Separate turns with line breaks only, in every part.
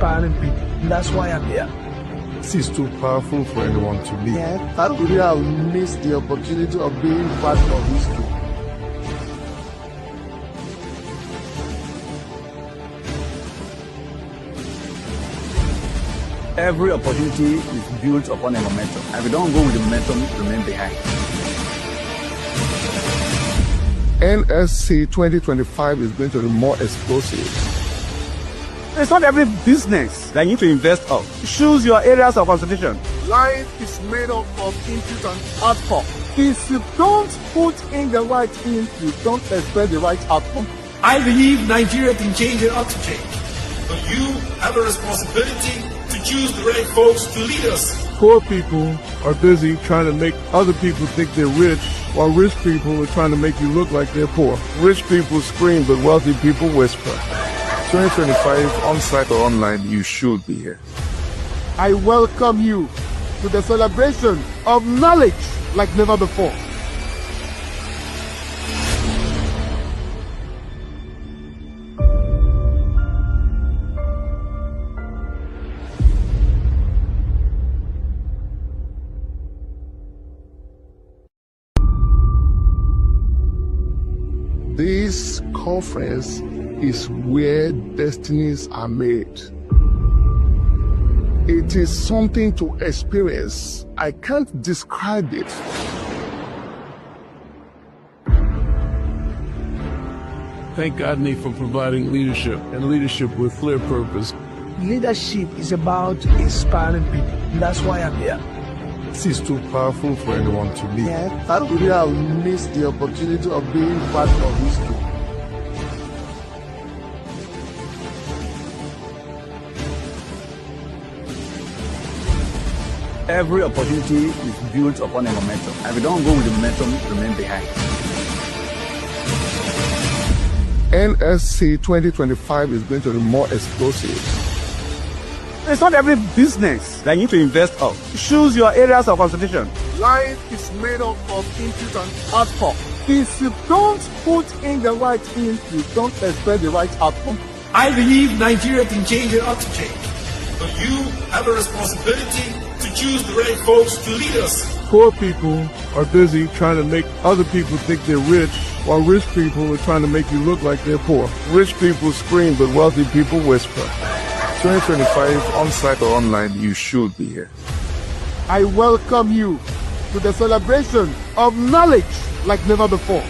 inspiring people. That's why I'm here.
This is too powerful for anyone to leave.
How could you have missed the opportunity of being part of history?
Every opportunity is built upon a momentum. And if you don't go with the momentum, remain behind.
NSC 2025 is going to be more explosive.
It's not every business that you need to invest of. Choose your areas of concentration.
Life is made up of input and output. If you don't put in the right input, you don't expect the right outcome.
I believe Nigeria can change and ought to change. But you have a responsibility to choose the right folks to lead us.
Poor people are busy trying to make other people think they're rich, while rich people are trying to make you look like they're poor. Rich people scream, but wealthy people whisper. 2025, on-site or online, you should be here.
I welcome you to the celebration of knowledge like never before.
This conference is where destinies are made. It is something to experience. I can't describe it. Thank God, Nate, for providing leadership and leadership with clear purpose.
Leadership is about inspiring people. That's why I'm here.
This is too powerful for anyone to leave.
How could you have missed the opportunity of being part of history?
Every opportunity is built upon a momentum. And if you don't go with the momentum, remain behind.
NSC 2025 is going to be more explosive.
It's not every business that you need to invest of. Choose your areas of concentration.
Life is made up of input and output. If you don't put in the right input, you don't expect the right outcome.
I believe Nigeria can change and ought to change. But you have a responsibility to choose the right folks to lead us.
Poor people are busy trying to make other people think they're rich, while rich people are trying to make you look like they're poor. Rich people scream, but wealthy people whisper. 2025, on-site or online, you should be here.
I welcome you to the celebration of knowledge like never before.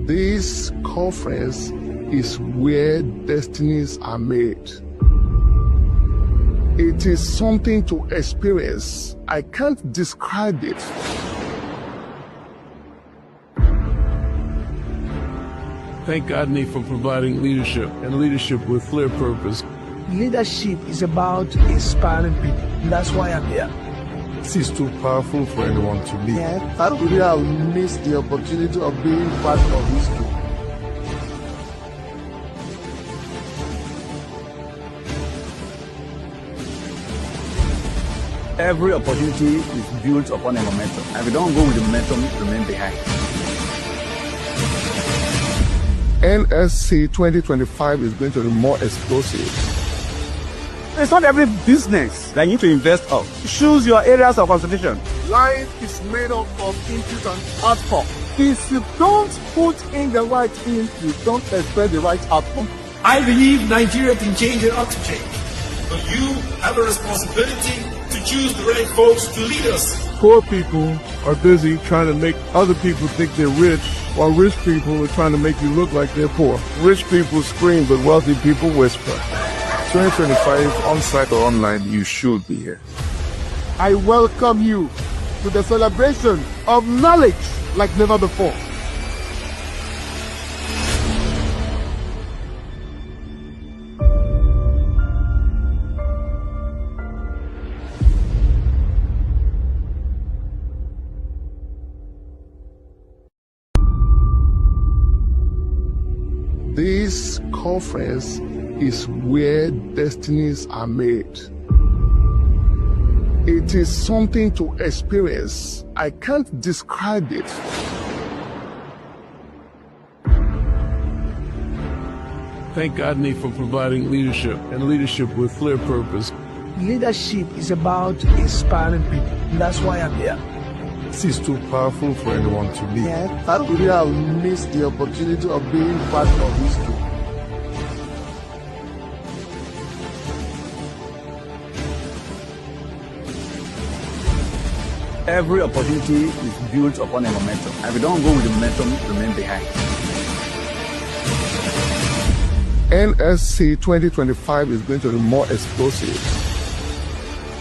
This conference is where destinies are made. It is something to experience. I can't describe it. Thank God, Nate, for providing leadership and leadership with clear purpose.
Leadership is about inspiring people. That's why I'm here.
This is too powerful for anyone to leave.
How could you have missed the opportunity of being part of history?
Every opportunity is built upon a momentum. And if you don't go with the momentum, remain behind.
NSC 2025 is going to be more explosive.
It's not every business that you need to invest of. Choose your areas of concentration.
Life is made up of input and output. If you don't put in the right input, you don't expect the right outcome.
I believe Nigeria can change and ought to change. But you have a responsibility to choose the right folks to lead us.
Poor people are busy trying to make other people think they're rich, while rich people are trying to make you look like they're poor. Rich people scream, but wealthy people whisper. 2025, on-site or online, you should be here.
I welcome you to the celebration of knowledge like never before.
This conference is where destinies are made. It is something to experience. I can't describe it. Thank God for providing leadership and leadership with clear purpose.
Leadership is about inspiring people. That's why I'm here.
This is too powerful for anyone to leave.
How could you have missed the opportunity of being part of history?
Every opportunity is built upon a momentum. And if you don't go with the momentum, you remain behind.
NSC 2025 is going to be more explosive.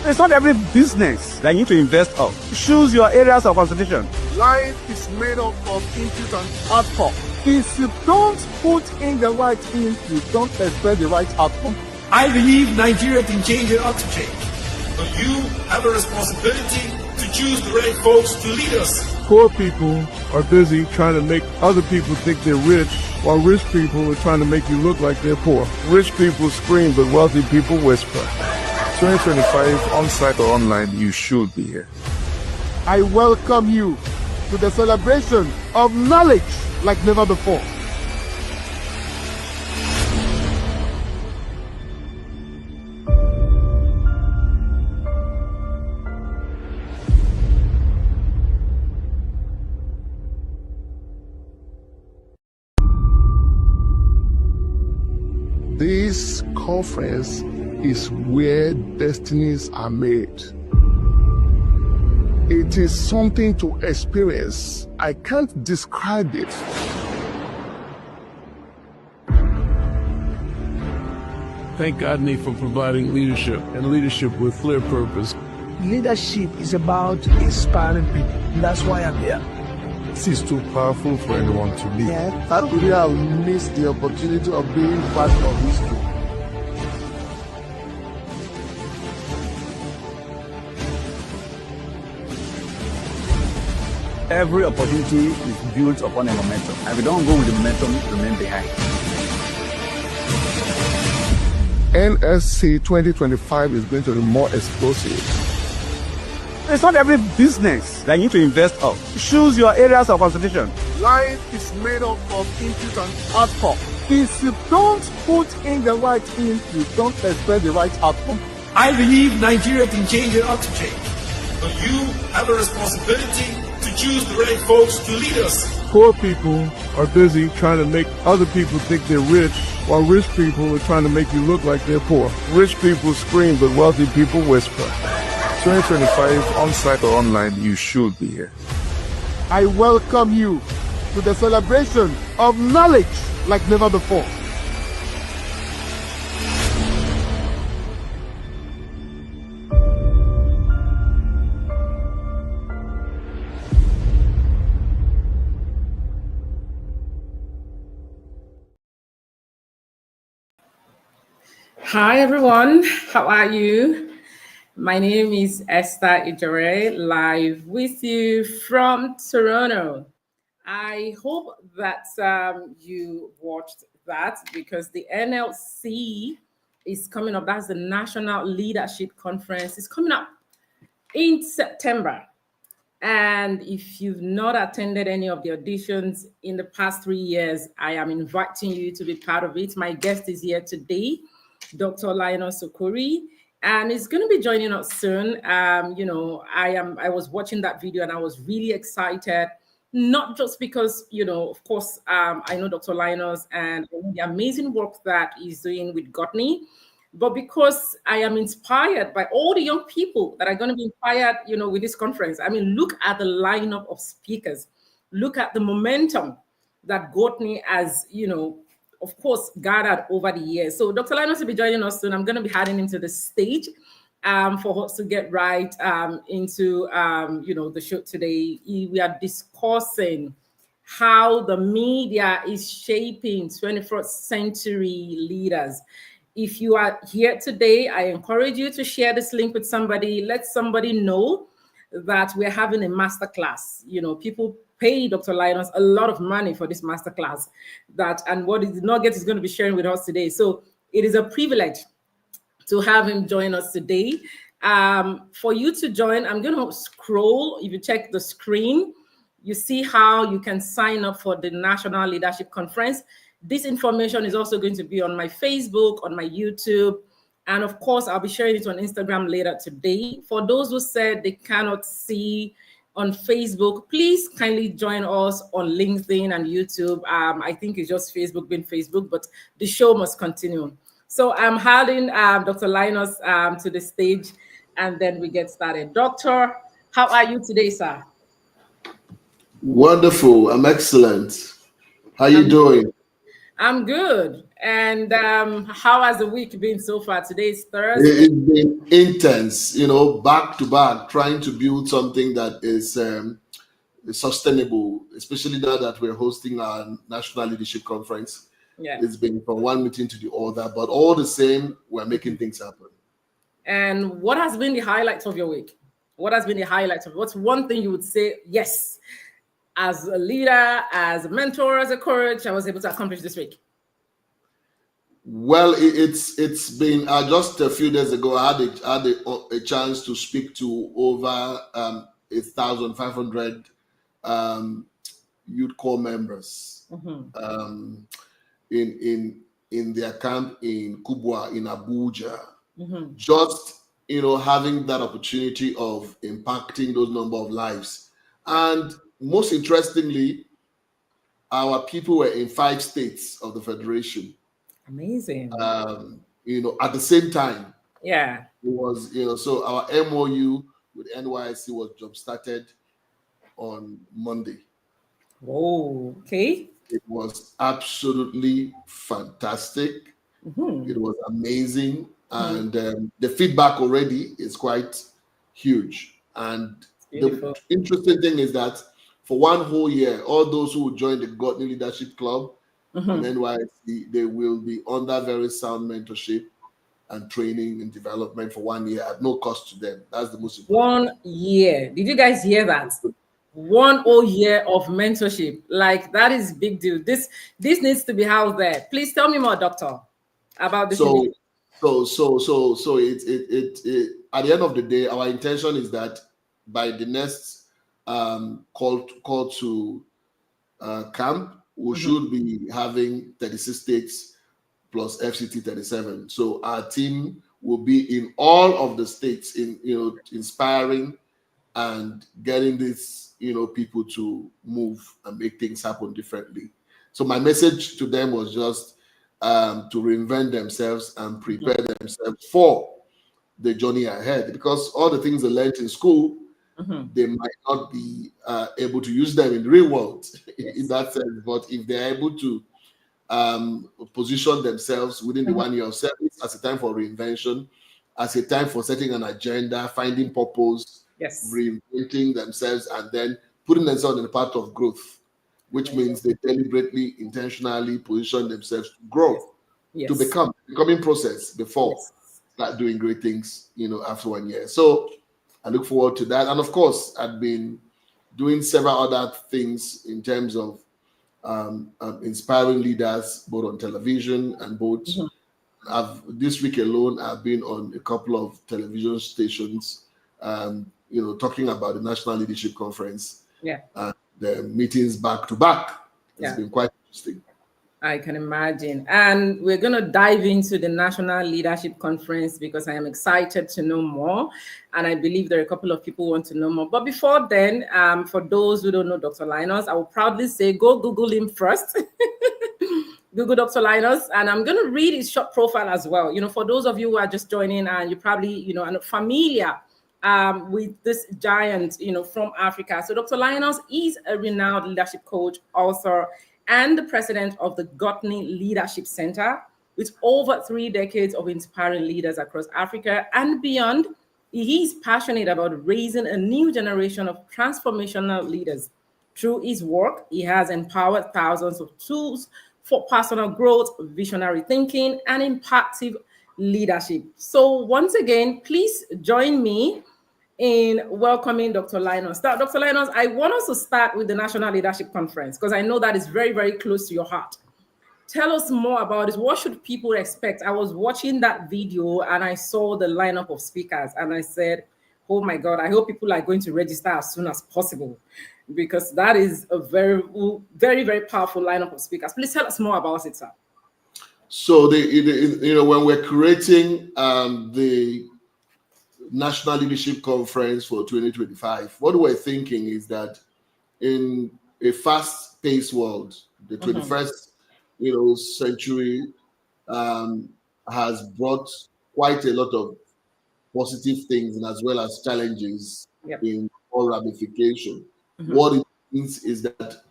It's not every business that you need to invest of. Choose your areas of concentration.
Life is made up of input and output. If you don't put in the right input, don't expect the right outcome.
I believe Nigeria can change and ought to change. But you have a responsibility to choose the right folks to lead us.
Poor people are busy trying to make other people think they're rich, while rich people are trying to make you look like they're poor. Rich people scream, but wealthy people whisper. 2025, on-site or online, you should be here.
I welcome you to the celebration of knowledge like never before.
This conference is where destinies are made. It is something to experience. I can't describe it. Thank God for providing leadership and leadership with clear purpose.
Leadership is about inspiring people. That's why I'm here.
This is too powerful for anyone to leave.
How could you have missed the opportunity of being part of history?
Every opportunity is built upon a momentum. And if you don't go with the momentum, you remain behind.
NSC 2025 is going to be more explosive.
It's not every business that you need to invest of. Choose your areas of concentration.
Life is made up of input and output. If you don't put in the right input, don't expect the right outcome.
I believe Nigeria can change and ought to change. But you have a responsibility to choose the right folks to lead us.
Poor people are busy trying to make other people think they're rich, while rich people are trying to make you look like they're poor. Rich people scream, but wealthy people whisper. 2025, on-site or online, you should be here.
I welcome you to the celebration of knowledge like never before.
Hi everyone, how are you? My name is Esther Ijore, live with you from Toronto. I hope that you watched that because the NLC is coming up. That's the National Leadership Conference. It's coming up in September. And if you've not attended any of the auditions in the past 3 years, I am inviting you to be part of it. My guest is here today, Dr. Linus Okorie, and he's going to be joining us soon. I was watching that video and I was really excited, not just because, of course, I know Dr. Linos and the amazing work that he's doing with Godney, but because I am inspired by all the young people that are going to be inspired, with this conference. I mean, look at the lineup of speakers. Look at the momentum that Godney has, of course, gathered over the years. So Dr. Linos will be joining us soon. I'm going to be handing him to the stage for us to get right into, the show today. We are discussing how the media is shaping 21st century leaders. If you are here today, I encourage you to share this link with somebody. Let somebody know that we're having a masterclass. People pay Dr. Linos a lot of money for this masterclass and what is Nugget is going to be sharing with us today. So it is a privilege to have him join us today. For you to join, I'm going to scroll. If you check the screen, you see how you can sign up for the National Leadership Conference. This information is also going to be on my Facebook, on my YouTube, and of course, I'll be sharing it on Instagram later today. For those who said they cannot see on Facebook, please kindly join us on LinkedIn and YouTube. I think it's just Facebook being Facebook, but the show must continue. So I'm having Dr. Linos to the stage, and then we get started. Doctor, how are you today, sir?
Wonderful. I'm excellent. How you doing?
I'm good. And how has the week been so far? Today is Thursday.
It's been intense, back to back, trying to build something that is sustainable, especially now that we're hosting our National Leadership Conference.
Yeah.
It's been from one meeting to the other, but all the same, we're making things happen.
And what has been the highlights of your week? What's one thing you would say, yes, as a leader, as a mentor, as a coach, I was able to accomplish this week?
Well, it's been just a few days ago. I had a chance to speak to over 1,500 youth corps members in their camp in Kubwa in Abuja. Just having that opportunity of impacting those number of lives, and most interestingly, our people were in 5 states of the federation.
Amazing.
At the same time.
Yeah.
It was, so our MOU with NYC was jump started on Monday.
Oh, okay.
It was absolutely fantastic. It was amazing. And the feedback already is quite huge. And the interesting thing is that for one whole year, all those who joined the Godly Leadership Club in NYC, they will be under very sound mentorship and training and development for 1 year at no cost to them. That's the most important.
1 year. Did you guys hear that? 1 whole year of mentorship. Like, that is big deal. This needs to be housed there. Please tell me more, Doctor, about this.
So it at the end of the day, our intention is that by the next call to camp, we should be having 36 states plus FCT 37. So our team will be in all of the states, inspiring and getting these people to move and make things happen differently. So my message to them was just to reinvent themselves and prepare themselves for the journey ahead, because all the things they learned in school, they might not be able to use them in the real world in that sense. But if they're able to position themselves within the 1 year of service as a time for reinvention, as a time for setting an agenda, finding purpose, reinventing themselves, and then putting themselves in the path of growth, which means they deliberately, intentionally position themselves to grow, to becoming process before start doing great things, after 1 year. So I look forward to that. And of course, I've been doing several other things in terms of inspiring leaders, both on television and both. This week alone, I've been on a couple of television stations, talking about the National Leadership Conference. And the meetings back to back. It's been quite interesting.
I can imagine. And we're going to dive into the National Leadership Conference because I am excited to know more. And I believe there are a couple of people who want to know more. But before then, for those who don't know Dr. Linos, I will proudly say, go Google him first. Google Dr. Linos. And I'm going to read his short profile as well. For those of you who are just joining and you probably, are not familiar with this giant, from Africa. So Dr. Linos is a renowned leadership coach, author, and the president of the Godly Leadership Center, with over 3 decades of inspiring leaders across Africa and beyond. He is passionate about raising a new generation of transformational leaders. Through his work, he has empowered thousands of tools for personal growth, visionary thinking, and impactful leadership. So once again, please join me in welcoming Dr. Linos. Dr. Linos, I want us to start with the National Leadership Conference because I know that is very, very close to your heart. Tell us more about it. What should people expect? I was watching that video and I saw the lineup of speakers and I said, oh my God, I hope people are going to register as soon as possible because that is a very, very, very powerful lineup of speakers. Please tell us more about it, sir.
So, when we're creating the National Leadership Conference for 2025, what we're thinking is that in a fast-paced world, the 21st century has brought quite a lot of positive things and as well as challenges in all ramification. What it means is that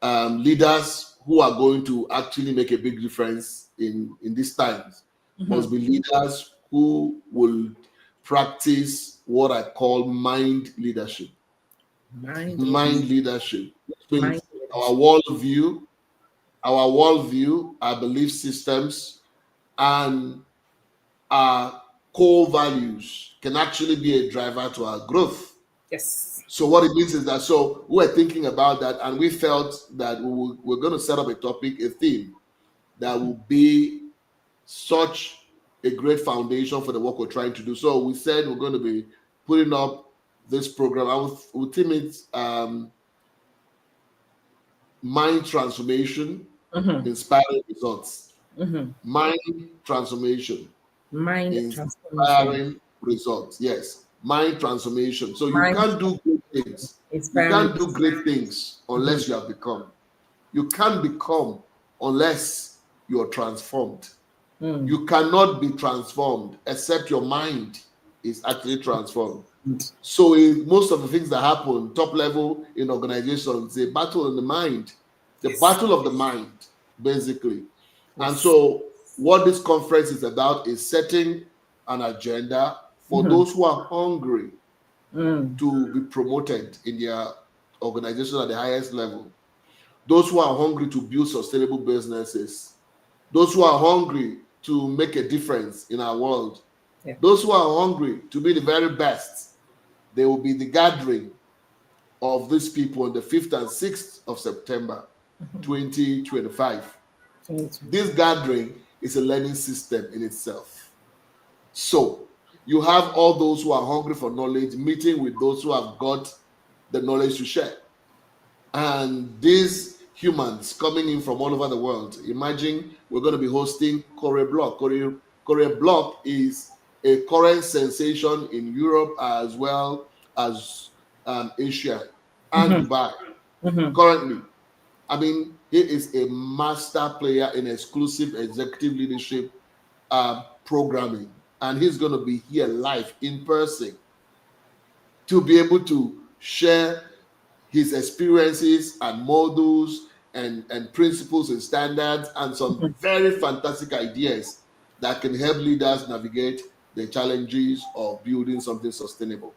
leaders who are going to actually make a big difference in these times must be leaders who will practice what I call mind leadership. Mind leadership. Which means our worldview, our belief systems, and our core values can actually be a driver to our growth.
Yes.
So what it means is that, so we're thinking about that, and we felt that we're going to set up a topic, a theme that will be such a great foundation for the work we're trying to do. So we said we're going to be putting up this program. We'll theme it mind transformation, inspiring results. Mind transformation, inspiring results. Yes, mind transformation. So you can't do great things. You can't do great things unless you have become. You can't become unless you are transformed. You cannot be transformed except your mind is actually transformed. So most of the things that happen top level in organizations, a battle in the mind, the battle of the mind, basically. And so what this conference is about is setting an agenda for those who are hungry to be promoted in their organization at the highest level, those who are hungry to build sustainable businesses, those who are hungry to make a difference in our world, those who are hungry to be the very best. There will be the gathering of these people on the 5th and 6th of September, 2025. This gathering is a learning system in itself. So you have all those who are hungry for knowledge meeting with those who have got the knowledge to share. And these humans coming in from all over the world. Imagine we're going to be hosting Korea Block. Korea Block is a current sensation in Europe as well as Asia and Dubai. Currently, I mean, he is a master player in exclusive executive leadership programming, and he's going to be here live in person to be able to share his experiences and models and principles and standards and some very fantastic ideas that can help leaders navigate the challenges of building something sustainable.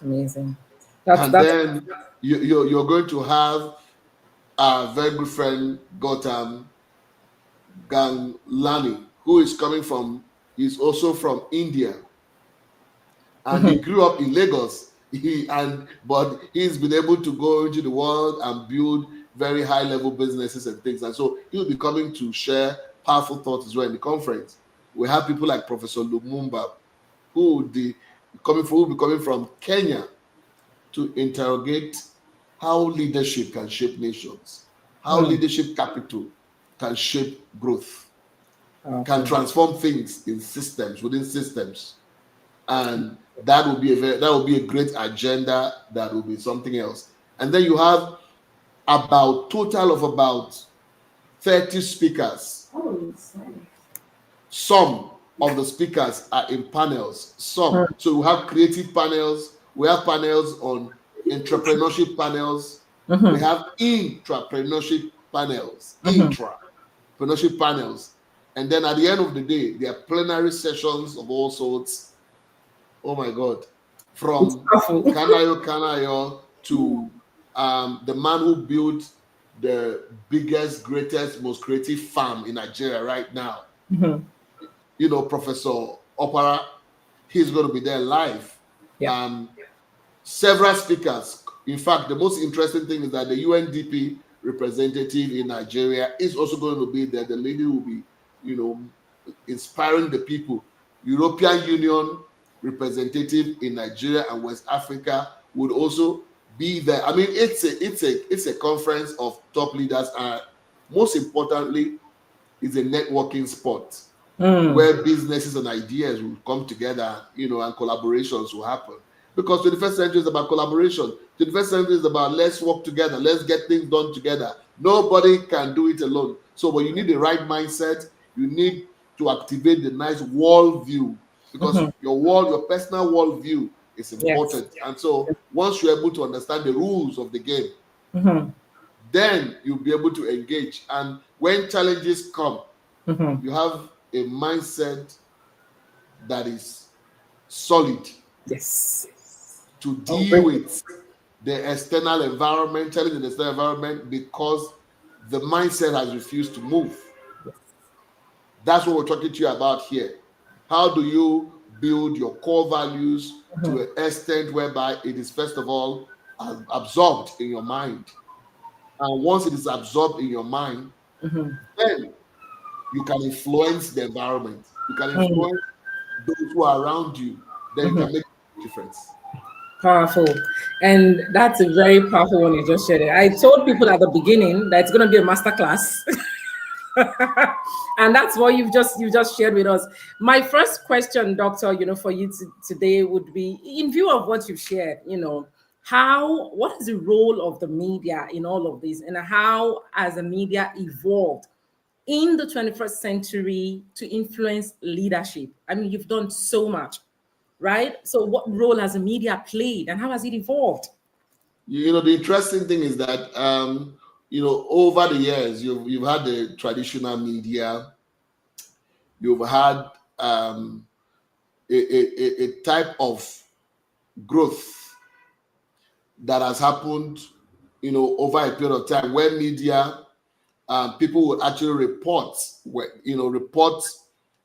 Amazing.
Then you're going to have our very good friend Gautam Ganglani, who is he's also from India. And he grew up in Lagos. But he's been able to go into the world and build very high level businesses and things. And so he'll be coming to share powerful thoughts as well in the conference. We have people like Professor Lumumba, who will be coming from Kenya to interrogate how leadership can shape nations, how leadership capital can shape growth, can transform things in systems, within systems. And that will be a great agenda. That will be something else. And then you have total of about 30 speakers. Some of the speakers are in panels. So we have creative panels. We have panels on entrepreneurship panels. We have intrapreneurship panels. Intrapreneurship panels. And then at the end of the day, there are plenary sessions of all sorts. Oh my God. From Kanayo to the man who built the biggest, greatest, most creative farm in Nigeria right now. Professor Opara, he's going to be there live. several speakers. In fact, the most interesting thing is that the UNDP representative in Nigeria is also going to be there. The lady will be, inspiring the people. European Union representative in Nigeria and West Africa would also be there. I mean, it's a conference of top leaders, and most importantly, it's a networking spot where businesses and ideas will come together, and collaborations will happen. Because 21st century is about collaboration. 21st century is about let's work together, let's get things done together. Nobody can do it alone. So, but you need the right mindset. You need to activate the nice world view, because your personal world view is important.
Yes.
And so, once you're able to understand the rules of the game, then you'll be able to engage. And when challenges come, you have a mindset that is solid.
Yes.
To deal with the external environment, challenging the external environment, because the mindset has refused to move. That's what we're talking to you about here. How do you build your core values to an extent whereby it is, first of all, absorbed in your mind? And once it is absorbed in your mind, then you can influence the environment. You can influence those who are around you. Then you can make a difference.
Powerful. And that's a very powerful one you just shared. I told people at the beginning that it's going to be a masterclass. And that's what you just shared with us. My first question, Doctor, for you today would be, in view of what you've shared, what is the role of the media in all of this, and how has the media evolved in the 21st century to influence leadership? I mean, you've done so much, right? So what role has the media played, and how has it evolved?
The interesting thing is that, over the years, you've had the traditional media, you've had a type of growth that has happened, over a period of time, where media, people would actually report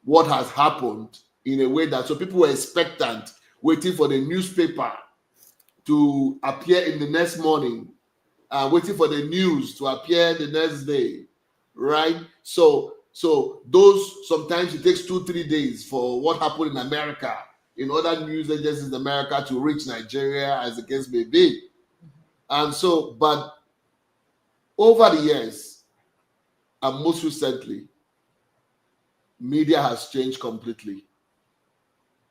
what has happened in a way that, so people were expectant, waiting for the newspaper to appear in the next morning, waiting for the news to appear the next day, right? So those, sometimes it takes 2-3 days for what happened in America, in other news agencies in America, to reach Nigeria, as the case may be. And so, but over the years, and most recently, media has changed completely.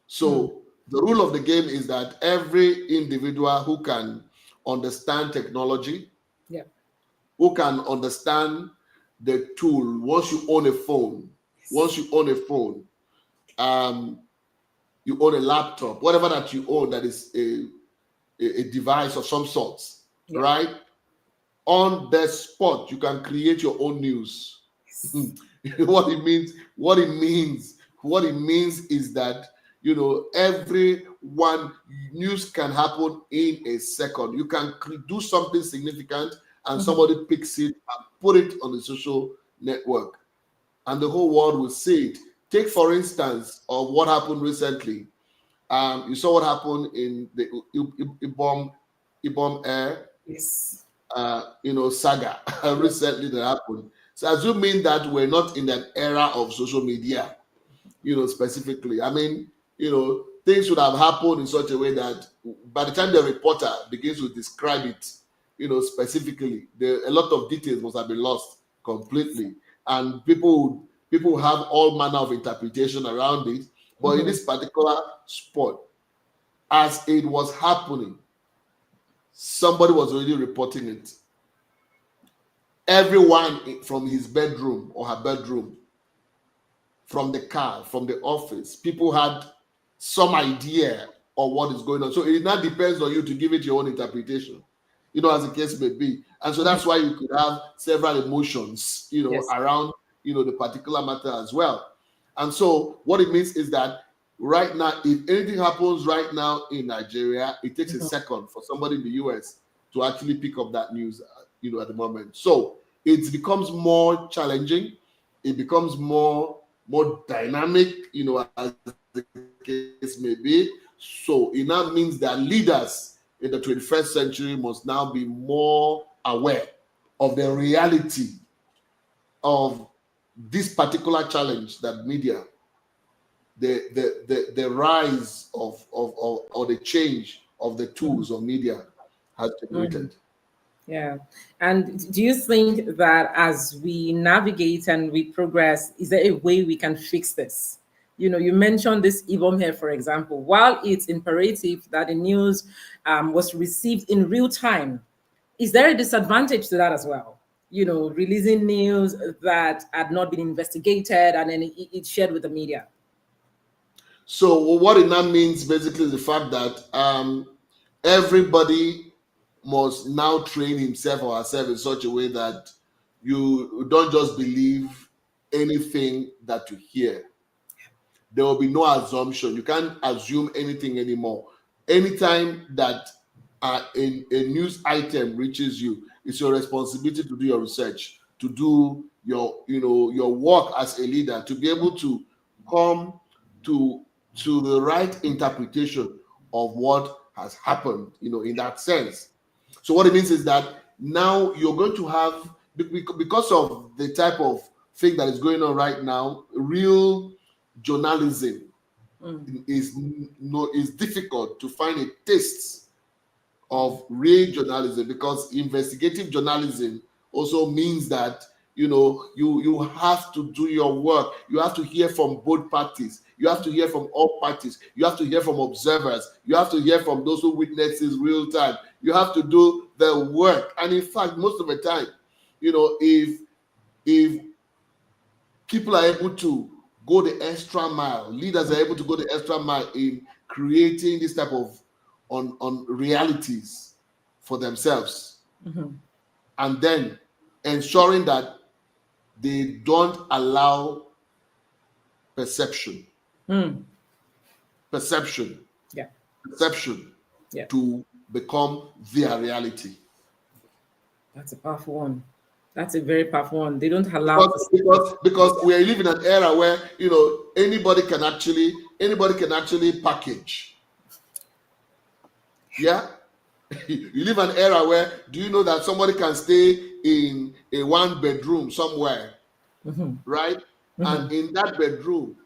So the rule of the game is that every individual who can understand technology, who can understand the tool, once you own a phone, you own a laptop, whatever that you own that is a device of some sort, right? On the spot, you can create your own news. What it means is that, everyone, news can happen in a second. You can do something significant, and somebody picks it and put it on the social network, and the whole world will see it. Take, for instance, of what happened recently. You saw what happened in the Ibom Air, saga recently that happened. So, assuming that we're not in an era of social media, specifically, I mean, things would have happened in such a way that by the time the reporter begins to describe it, specifically, a lot of details must have been lost completely, and people have all manner of interpretation around it. But in this particular spot, as it was happening, somebody was already reporting it. Everyone from his bedroom or her bedroom, from the car, from the office, people had some idea of what is going on. So it now depends on you to give it your own interpretation, as the case may be. And so that's why you could have several emotions, around, the particular matter as well. And so what it means is that right now, if anything happens right now in Nigeria, it takes a second for somebody in the US to actually pick up that news, at the moment. So it becomes more challenging. It becomes more dynamic, as the case may be. So it now means that leaders in the 21st century must now be more aware of the reality of this particular challenge that media, the rise of or the change of the tools of media has generated.
Yeah. And do you think that as we navigate and we progress, is there a way we can fix this? You mentioned this Ibom here, for example. While it's imperative that the news was received in real time, is there a disadvantage to that as well? Releasing news that had not been investigated and then it's shared with the media.
So what it now means basically is the fact that everybody must now train himself or herself in such a way that you don't just believe anything that you hear. There will be no assumption. You can't assume anything anymore. Anytime that a news item reaches you, it's your responsibility to do your research, to do your work as a leader, to be able to come to the right interpretation of what has happened, in that sense. So what it means is that now you're going to have, because of the type of thing that is going on right now, real journalism is difficult to find a taste of real journalism, because investigative journalism also means that you have to do your work. You have to hear from both parties. You have to hear from all parties. You have to hear from observers. You have to hear from those who witnesses real time. You have to do the work. And in fact, most of the time, if people are able to go the extra mile, leaders are able to go the extra mile in creating this type of on realities for themselves, and then ensuring that they don't allow perception to become their reality.
That's a powerful one. That's a very powerful one. They don't allow
because we live in an era where anybody can actually package. Yeah. You live an era where, do you know that somebody can stay in a one bedroom somewhere, right? And in that bedroom,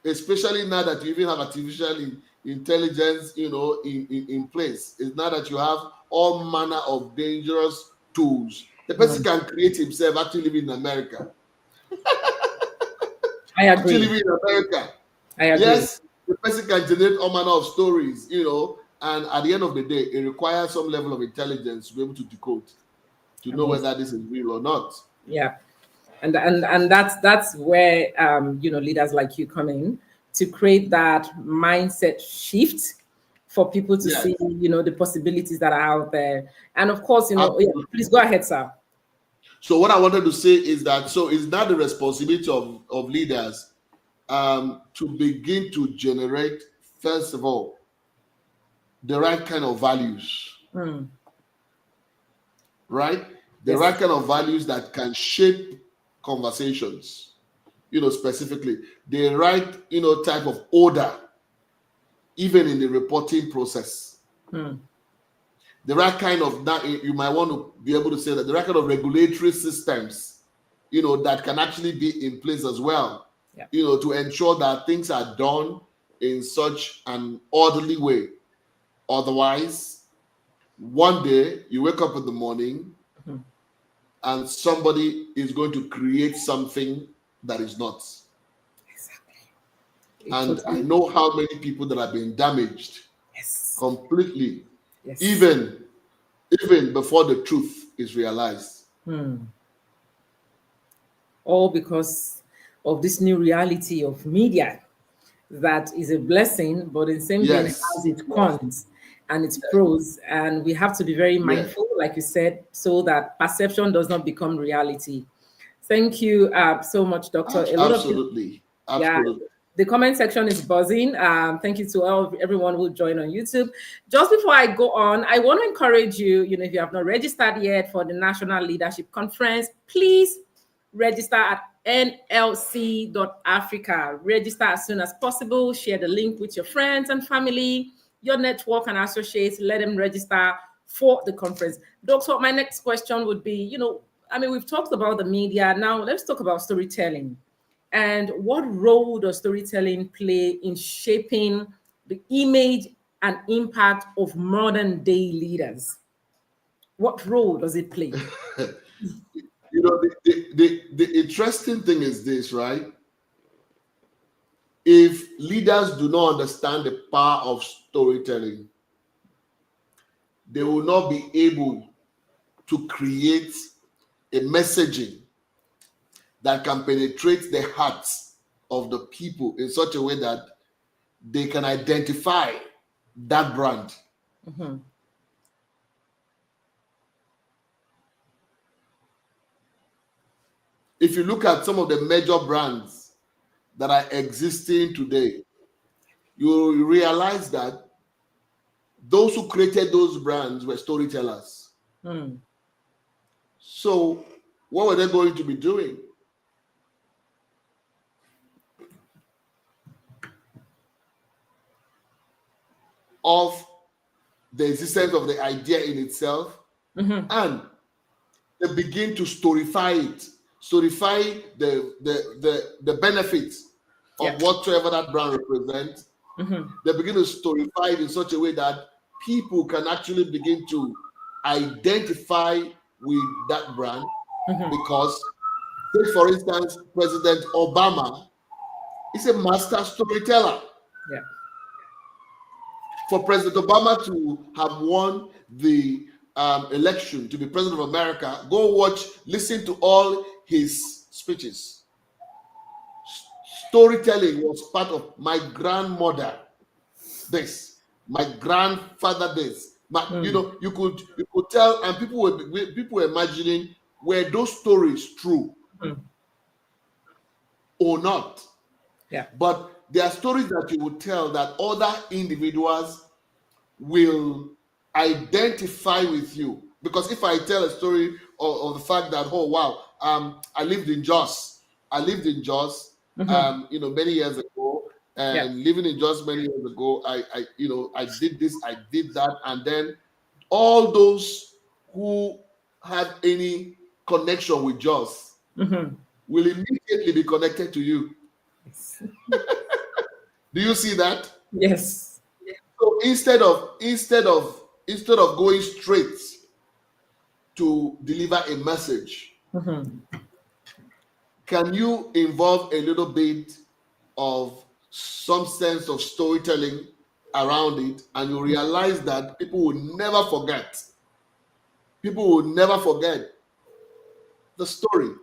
especially now that you even have artificial intelligence, in place, is now that you have all manner of dangerous tools. The person can create himself actually living in America.
I agree.
Actually living in America.
I agree.
Yes, the person can generate all manner of stories, and at the end of the day, it requires some level of intelligence to be able to decode, to know whether this is real or not.
Yeah. And that's where leaders like you come in to create that mindset shift for people to see the possibilities that are out there. And of course, please go ahead, sir.
So what I wanted to say is that it's not the responsibility of leaders to begin to generate, first of all, the right kind of values, right? The right kind of values that can shape conversations, specifically the right, type of order, even in the reporting process. The right kind of, that you might want to be able to say that the right kind of regulatory systems, that can actually be in place as well, to ensure that things are done in such an orderly way. Otherwise, one day you wake up in the morning and somebody is going to create something that is not. Exactly. And I know how many people that have been damaged completely, even before the truth is realized.
All because of this new reality of media that is a blessing, but in the same vein has its cons and its pros, and we have to be very mindful, like you said, so that perception does not become reality. Thank you so much, Doctor.
Absolutely.
The comment section is buzzing. Thank you to everyone who joined on YouTube. Just before I go on, I want to encourage you, if you have not registered yet for the National Leadership Conference, please register at nlc.africa. Register as soon as possible. Share the link with your friends and family. your network and associates, let them register for the conference. Doctor, my next question would be, we've talked about the media. Now let's talk about storytelling. And what role does storytelling play in shaping the image and impact of modern day leaders? What role does it play?
The interesting thing is this, right? If leaders do not understand the power of storytelling, they will not be able to create a messaging that can penetrate the hearts of the people in such a way that they can identify that brand.
Mm-hmm.
If you look at some of the major brands that are existing today, you realize that those who created those brands were storytellers.
Mm.
So what were they going to be doing? Of the existence of the idea in itself,
mm-hmm.
and they begin to storify it, storify the benefits of whatsoever that brand represents.
Mm-hmm.
They begin to storify it in such a way that people can actually begin to identify with that brand.
Mm-hmm.
Because, take for instance, President Obama is a master storyteller.
Yeah.
For President Obama to have won the election to be president of America, listen to all his speeches. Storytelling was part of my grandmother this, my grandfather this. You could tell, and people were imagining, were those stories true or not?
Yeah.
But there are stories that you would tell that other individuals will identify with you. Because if I tell a story of the fact that, oh wow, I lived in Jos, many years ago, and living in Jos many years ago, I did this, I did that, and then all those who have any connection with Jos will immediately be connected to you.
Yes.
Do you see that?
Yes.
So instead of going straight to deliver a message, can you involve a little bit of some sense of storytelling around it, and you realize that people will never forget. People will never forget the story,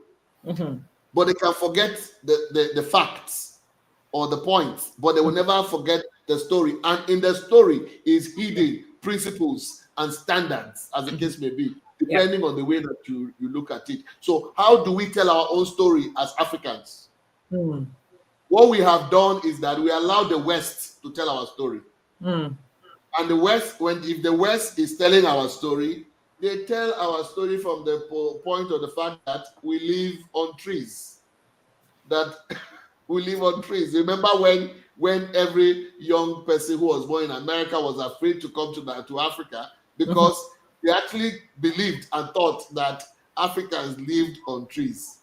but they can forget the facts or the points, but they will never forget the story. And in the story is hidden principles and standards, as the case may be, depending on the way that you look at it. So how do we tell our own story as Africans? What we have done is that we allow the West to tell our story. And the West, if the West is telling our story, they tell our story from the point of the fact that we live on trees. That we live on trees. Remember when every young person who was born in America was afraid to come to Africa because they actually believed and thought that Africans lived on trees.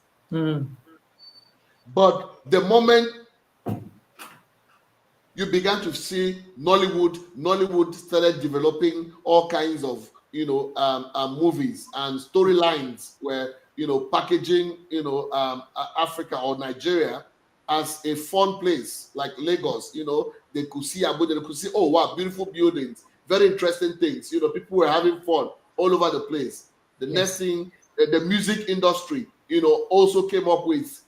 But the moment you began to see Nollywood started developing all kinds of movies and storylines where packaging Africa or Nigeria as a fun place like Lagos. They could see Abuja, they could see, oh wow, beautiful buildings, very interesting things. People were having fun all over the place. The next thing, the music industry also came up with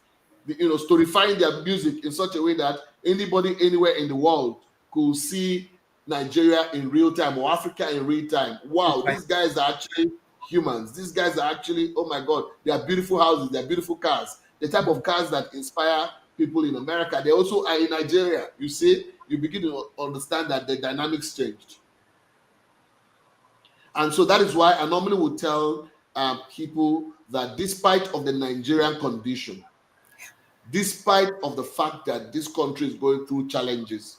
storifying their music in such a way that anybody anywhere in the world could see Nigeria in real time or Africa in real time. Wow, these guys are actually humans. These guys are actually, oh my God, they are beautiful houses, they are beautiful cars. The type of cars that inspire people in America, they also are in Nigeria. You see, you begin to understand that the dynamics changed. And so that is why I normally would tell people that despite of the Nigerian condition, despite of the fact that this country is going through challenges,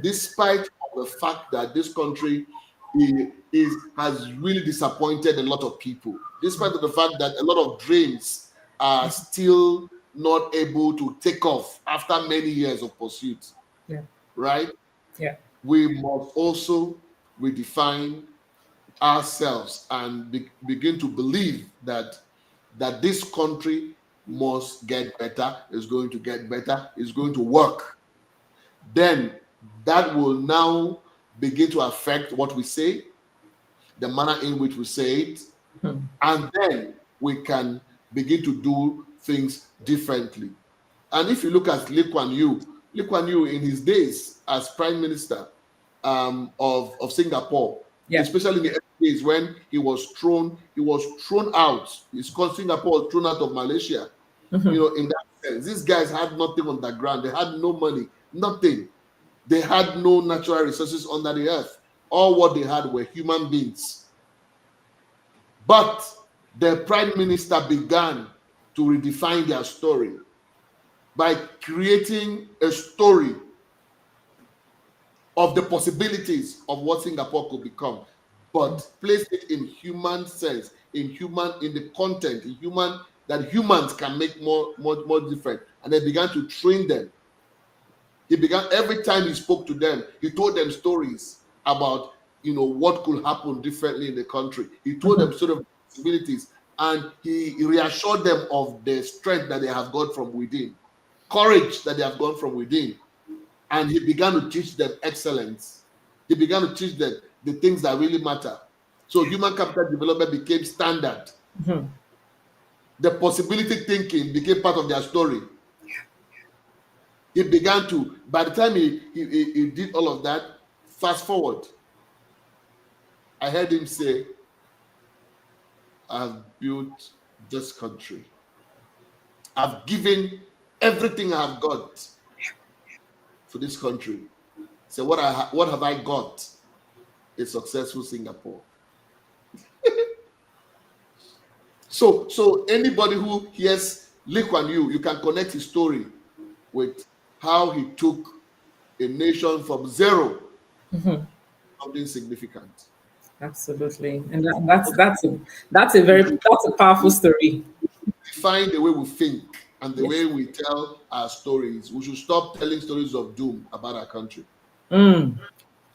despite of the fact that this country has really disappointed a lot of people, despite of the fact that a lot of dreams are still not able to take off after many years of pursuit.
Yeah.
Right?
Yeah.
We must also redefine ourselves and begin to believe that this country must get better, is going to get better, is going to work. Then that will now begin to affect what we say, the manner in which we say it, and then we can begin to do things differently. And if you look at Lee Kuan Yew in his days as Prime Minister of Singapore, especially in the early days when he was thrown out. Singapore was thrown out of Malaysia. In that sense, these guys had nothing on the ground. They had no money, nothing. They had no natural resources under the earth. All what they had were human beings. But the Prime Minister began to redefine their story by creating a story of the possibilities of what Singapore could become, but placed it in human sense, in the content, that humans can make more different. And they began to train them. Every time he spoke to them, he told them stories about what could happen differently in the country. He told them sort of possibilities, and he reassured them of the strength that they have got from within, courage that they have got from within. And he began to teach them excellence. He began to teach them the things that really matter. So human capital development became standard. The possibility thinking became part of their story. He began to, by the time he did all of that, fast forward, I heard him say, I've built this country. I've given everything I've got for this country. So what have I got? A successful Singapore. So anybody who hears Lee Kuan Yew, you can connect his story with how he took a nation from zero to something significant.
Absolutely, and that's a powerful story.
Find the way we think and the way we tell our stories. We should stop telling stories of doom about our country.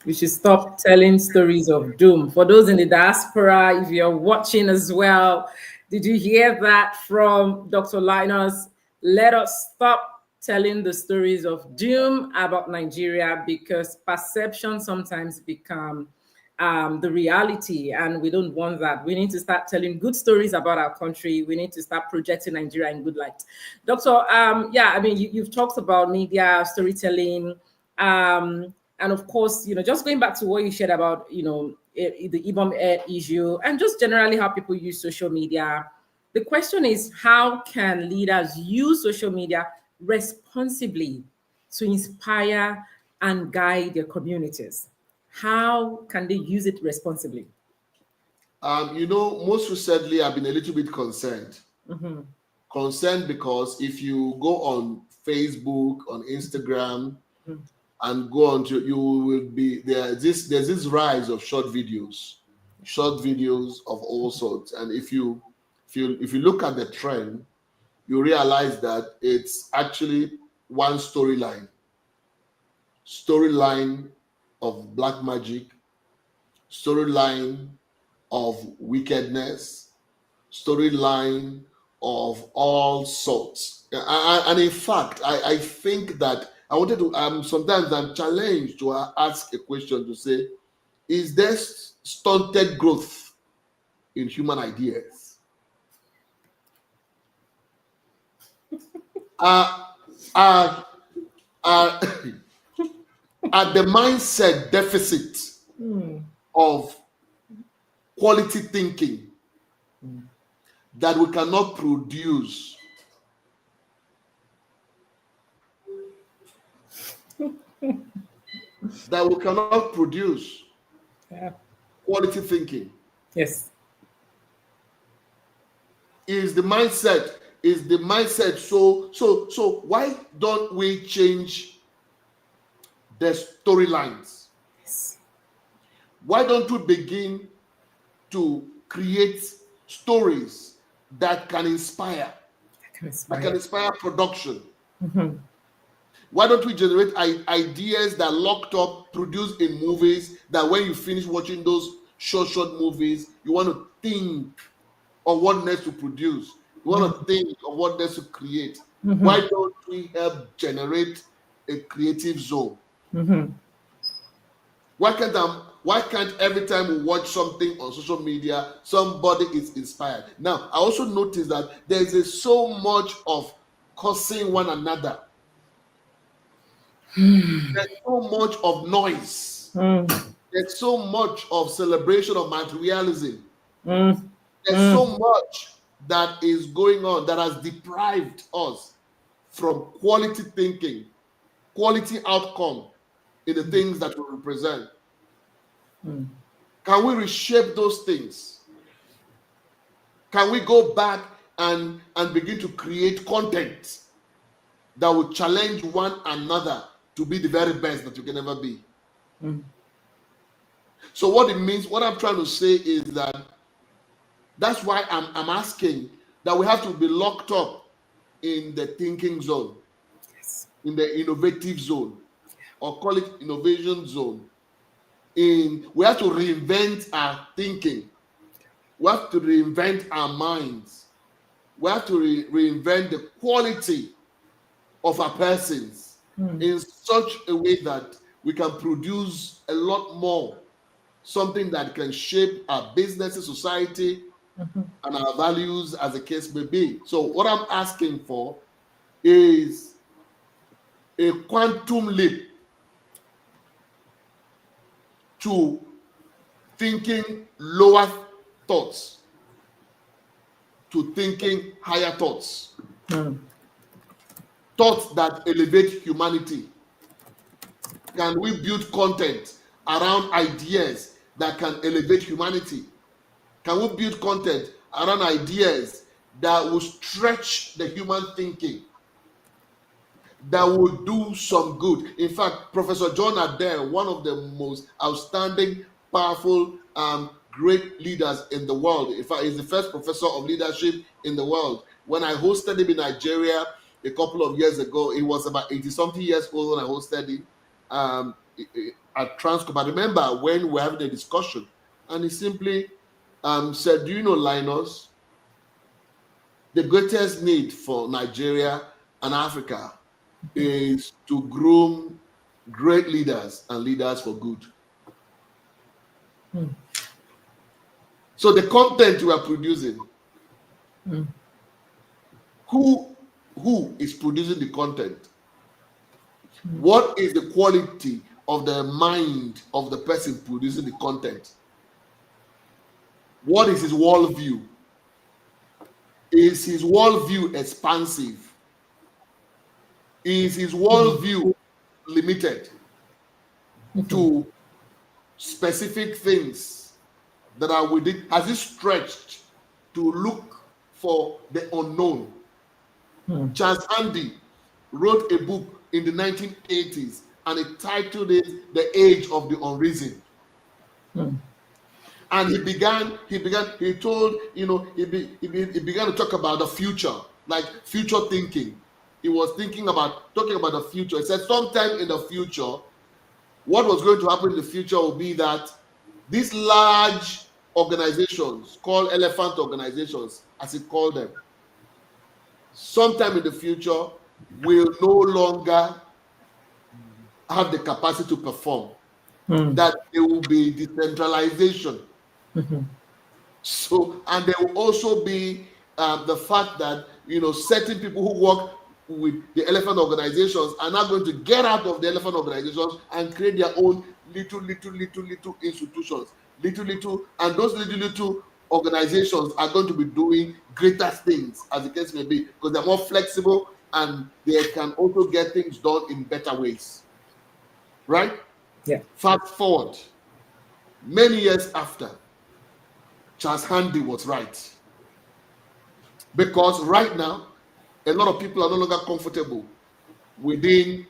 We should stop telling stories of doom. For those in the diaspora, if you're watching as well, did you hear that from Dr. Linos? Let us stop telling the stories of doom about Nigeria, because perception sometimes become the reality, and we don't want that. We need to start telling good stories about our country. We need to start projecting Nigeria in good light. Doctor, you've talked about media, storytelling, and of course, just going back to what you shared about, the Ibom Air issue, and just generally how people use social media. The question is, how can leaders use social media responsibly to inspire and guide their communities? How can they use it responsibly?
Most recently, I've been a little bit concerned. Concerned because if you go on Facebook, on Instagram, and go on to, you will be there's this rise of short videos of all sorts. And if you look at the trend, you realize that it's actually one storyline of black magic, storyline of wickedness, storyline of all sorts. And in fact, I think that I wanted to, sometimes I'm challenged to ask a question to say, is there stunted growth in human ideas? Are the mindset deficit of quality thinking that we cannot produce quality thinking?
Yes.
Is the mindset so why don't we change the storylines.
Yes.
Why don't we begin to create stories that can inspire, that can inspire production? Why don't we generate ideas that locked up, produced in movies, that when you finish watching those short movies, you want to think of what next to produce. You want to think of what next to create. Why don't we help generate a creative zone? Why can't every time we watch something on social media, somebody is inspired? Now, I also noticed that there's so much of cursing one another. There's so much of noise. There's so much of celebration of materialism. There's so much that is going on that has deprived us from quality thinking, quality outcome in the things that we represent. Can we reshape those things? Can we go back and begin to create content that will challenge one another to be the very best that you can ever be? So what it means, what I'm trying to say is that that's why I'm asking that we have to be locked up in the thinking zone, in the innovative zone, or call it innovation zone. We have to reinvent our thinking. We have to reinvent our minds. We have to reinvent the quality of our persons in such a way that we can produce a lot more, something that can shape our businesses, society, and our values, as the case may be. So what I'm asking for is a quantum leap to thinking lower thoughts, to thinking higher thoughts. Thoughts that elevate humanity. Can we build content around ideas that can elevate humanity? Can we build content around ideas that will stretch the human thinking, that will do some good? In fact, Professor John Adair, one of the most outstanding, powerful, great leaders in the world. In fact, he's the first professor of leadership in the world. When I hosted him in Nigeria a couple of years ago, he was about 80-something years old when I hosted him at Transcorp. I remember when we were having a discussion, and he simply said, do you know, Linus, the greatest need for Nigeria and Africa is to groom great leaders and leaders for good. So the content we are producing, who is producing the content? What is the quality of the mind of the person producing the content? What is his worldview? Is his worldview expansive? Is his worldview limited to specific things that are within? Has he stretched to look for the unknown? Charles Andy wrote a book in the 1980s, and it titled it "The Age of the Unreasoned." And he began to talk about the future, like future thinking. He was talking about the future. He said sometime in the future, what was going to happen in the future will be that these large organizations, called elephant organizations, as he called them, sometime in the future will no longer have the capacity to perform. That there will be decentralization. So, and there will also be the fact that certain people who work with the elephant organizations are not going to get out of the elephant organizations and create their own little institutions, and those little organizations are going to be doing greater things, as the case may be, because they're more flexible and they can also get things done in better ways. Right?
Yeah.
Fast forward, many years after, Charles Handy was right. Because right now, a lot of people are no longer comfortable within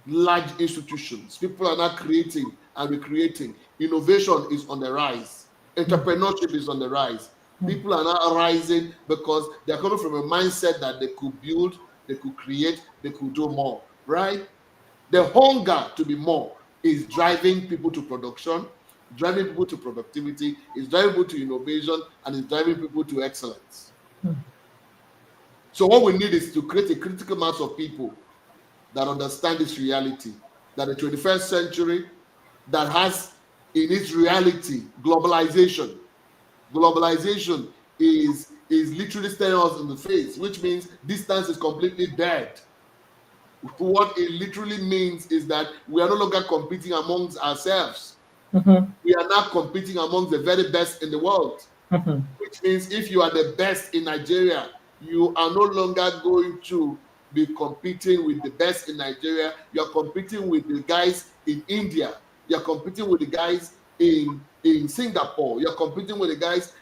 large institutions. People are now creating and recreating. Innovation is on the rise. Entrepreneurship is on the rise. People are now rising because they're coming from a mindset that they could build, they could create, they could do more, right? The hunger to be more is driving people to production, driving people to productivity, is driving people to innovation, and is driving people to excellence. So what we need is to create a critical mass of people that understand this reality, that the 21st century that has in its reality globalization. Globalization is literally staring us in the face, which means distance is completely dead. What it literally means is that we are no longer competing amongst ourselves. We are now competing amongst the very best in the world. Which means if you are the best in Nigeria, you are no longer going to be competing with the best in Nigeria. You're competing with the guys in India. You're competing with the guys in Singapore. You're competing with the guys,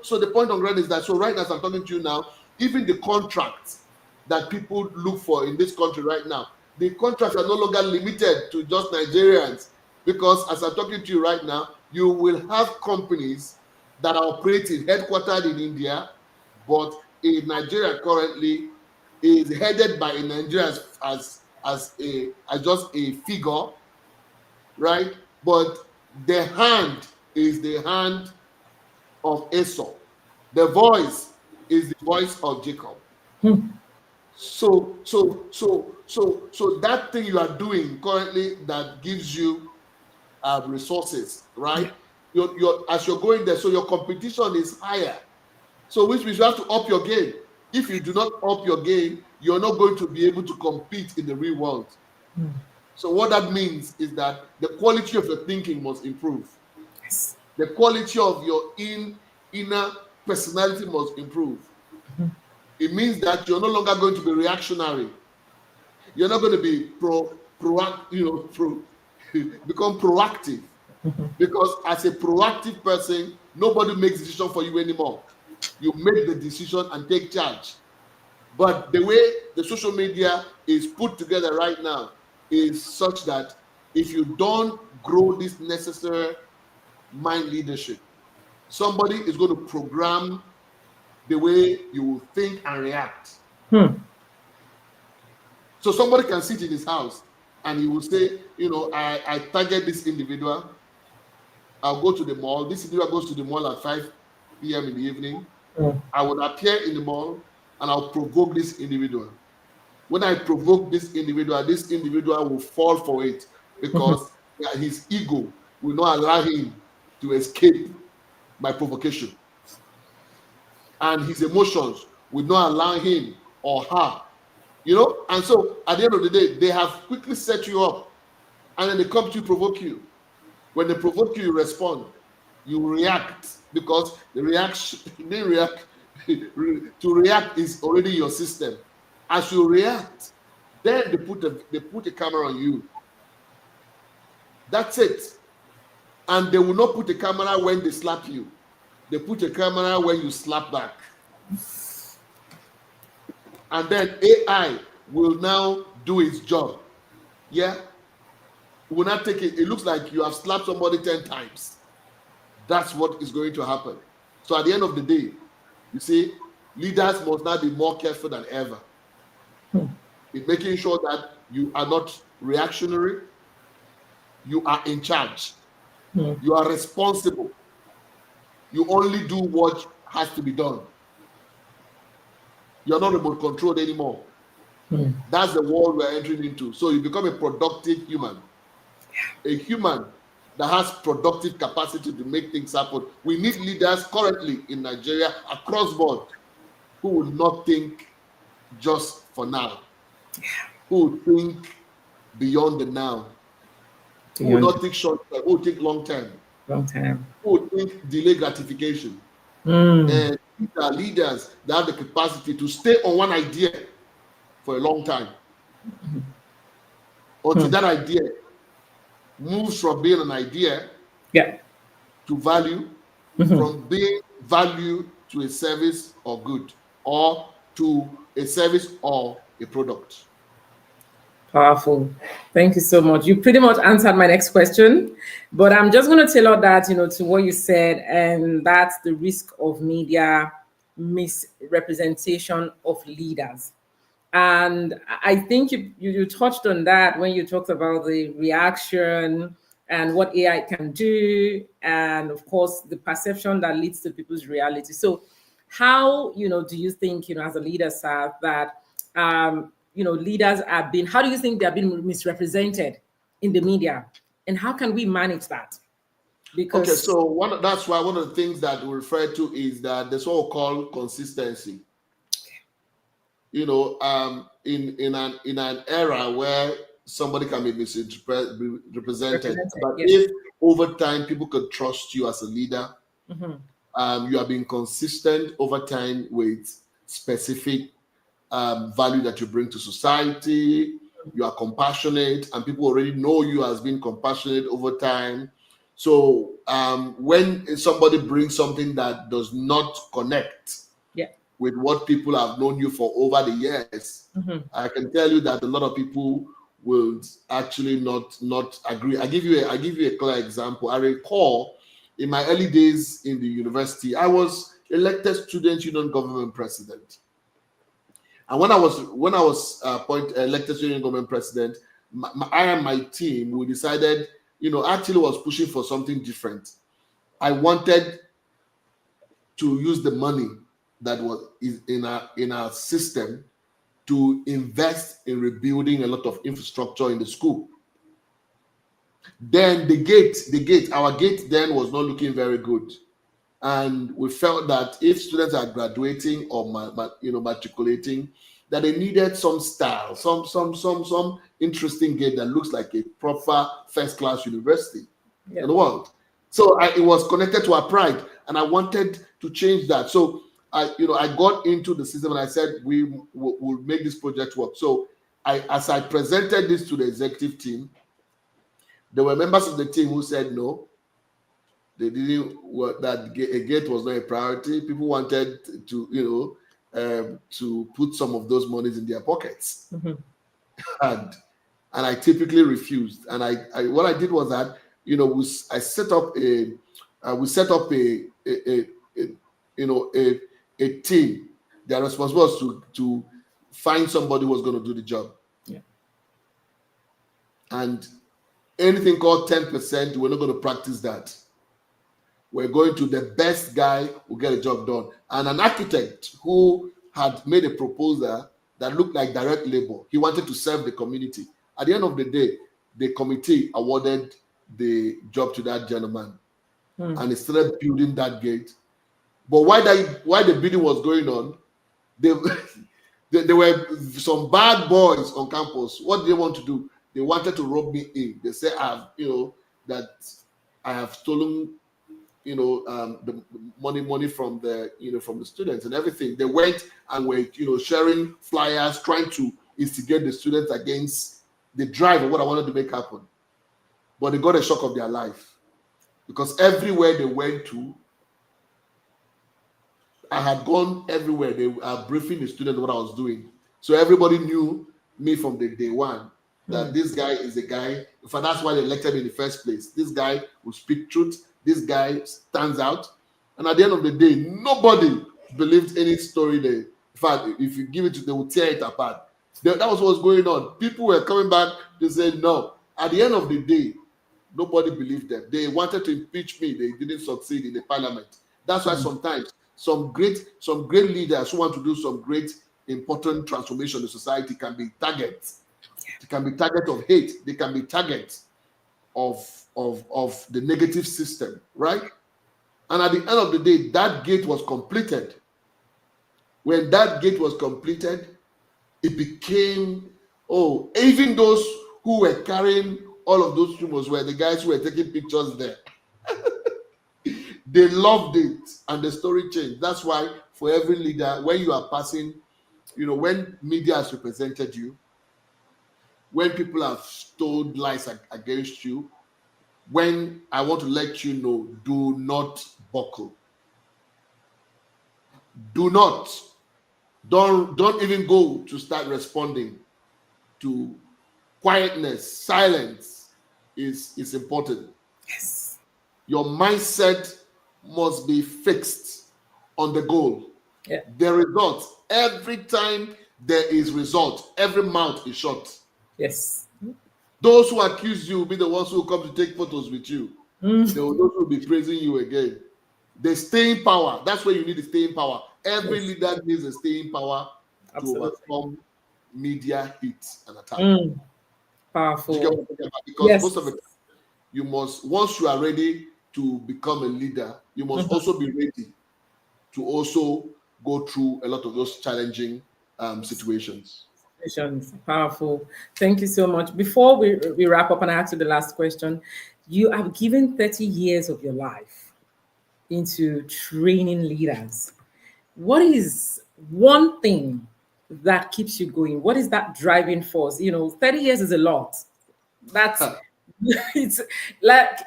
so the point on ground is that, so right now as I'm talking to you now, even the contracts that people look for in this country right now, the contracts are no longer limited to just Nigerians, because as I'm talking to you right now, you will have companies that are operating headquartered in India, but in Nigeria currently is headed by a Nigerian as just a figure, right? But the hand is the hand of Esau. The voice is the voice of Jacob. So that thing you are doing currently that gives you resources, right? As you're going there, so your competition is higher. So which means you have to up your game. If you do not up your game, you're not going to be able to compete in the real world. So what that means is that the quality of your thinking must improve.
Yes.
The quality of your inner personality must improve. It means that you're no longer going to be reactionary. You're not going to be become proactive. Because as a proactive person, nobody makes decision for you anymore. You make the decision and take charge. But the way the social media is put together right now is such that if you don't grow this necessary mind leadership, somebody is going to program the way you will think and react. So somebody can sit in his house and he will say, I target this individual. I'll go to the mall. This individual goes to the mall at 5 p.m. in the evening. I will appear in the mall and I'll provoke this individual. When I provoke this individual will fall for it because his ego will not allow him to escape my provocation. And his emotions will not allow him or her, And so at the end of the day, they have quickly set you up and then they come to provoke you. When they provoke you, you respond. You react because the reaction, to react is already your system. As you react, then they put a camera on you. That's it. And they will not put a camera when they slap you. They put a camera when you slap back. And then AI will now do its job. Yeah? It will not take it. It looks like you have slapped somebody 10 times. That's what is going to happen. So at the end of the day, you see, leaders must now be more careful than ever in making sure that you are not reactionary. You are in charge. You are responsible. You only do what has to be done. You're not remote controlled anymore. That's the world we're entering into. So you become a productive human. A human that has productive capacity to make things happen. We need leaders currently in Nigeria across board who will not think just for now. Who will think beyond the now. Who will not think short term, who will think long term. Who will think delay gratification. And these are leaders that have the capacity to stay on one idea for a long time. Until that idea moves from being an idea to value, from being value to a service or good, or to a service or a product.
Powerful. Thank you so much. You pretty much answered my next question, but I'm just going to tailor that, to what you said, and that's the risk of media misrepresentation of leaders. And I think you touched on that when you talked about the reaction and what AI can do, and of course the perception that leads to people's reality. So how do you think, as a leader, sir, that leaders are being, how do you think they're being misrepresented in the media, and how can we manage that? Because
Okay, so that's why one of the things that we refer to is that the so-called consistency. In an era where somebody can be misrepresented, but
yes.
if over time people could trust you as a leader, you are being consistent over time with specific value that you bring to society. You are compassionate, and people already know you as being compassionate over time. So when somebody brings something that does not connect with what people have known you for over the years, I can tell you that a lot of people will actually not agree. I give you a clear example. I recall in my early days in the university, I was elected student union government president. And when I was elected student government president, I and my team, we decided, actually was pushing for something different. I wanted to use the money that was in our system to invest in rebuilding a lot of infrastructure in the school. Then our gate then was not looking very good. And we felt that if students are graduating or matriculating, that they needed some style, some interesting gate that looks like a proper first-class university in the world. So it was connected to our pride, and I wanted to change that. So I got into the system, and I said we will make this project work. So as I presented this to the executive team, there were members of the team who said no. They didn't. That a gate was not a priority. People wanted to, to put some of those monies in their pockets, and I typically refused. And what I did was that I set up a team. Their responsibility was to find somebody who was going to do the job.
Yeah.
And anything called 10%, we're not going to practice that. We're going to the best guy who get a job done. And an architect who had made a proposal that looked like direct labor. He wanted to serve the community. At the end of the day, the committee awarded the job to that gentleman. And he started building that gate. But while the building was going on, there were some bad boys on campus. What did they want to do? They wanted to rob me in. They said that I have stolen the money from the students and everything. They went and were sharing flyers, trying to instigate the students against the drive of what I wanted to make happen. But they got a shock of their life, because everywhere they went to, I had gone everywhere. They were briefing the students what I was doing. So everybody knew me from the day one, that this guy is a guy. In fact, that's why they elected me in the first place. This guy will speak truth. This guy stands out. And at the end of the day, nobody believed any story there. In fact, if you give it to them, they will tear it apart. That was what was going on. People were coming back to say no. At the end of the day, nobody believed them. They wanted to impeach me. They didn't succeed in the parliament. That's why sometimes some great leaders who want to do some great important transformation in society can be targets. They can be target of hate. They can be targets of the negative system, right? And at the end of the day, that gate was completed. When that gate was completed, it became, even those who were carrying all of those rumors were the guys who were taking pictures there. They loved it, and the story changed. That's why for every leader, when you are passing, when media has represented you, when people have told lies against you, when I want to let you know, do not buckle. Do not. Don't even go to start responding to quietness, silence is important.
Yes.
Your mindset must be fixed on the goal.
Yeah.
The result. Every time there is result, every mouth is shut.
Yes.
Those who accuse you will be the ones who come to take photos with you.
Mm.
Those who will be praising you again. The staying power. That's where you need the staying power. Every
Yes.
leader needs a staying power
Absolutely.
to overcome media hits and attack.
Mm.
Do you get what
Powerful.
I'm talking about? Because
Yes.
most of the time, you must, once you are ready to become a leader, you must also be ready to also go through a lot of those challenging situations.
Powerful. Thank you so much. Before we wrap up and I ask you the last question, you have given 30 years of your life into training leaders. What is one thing that keeps you going? What is that driving force? 30 years is a lot. That's it's like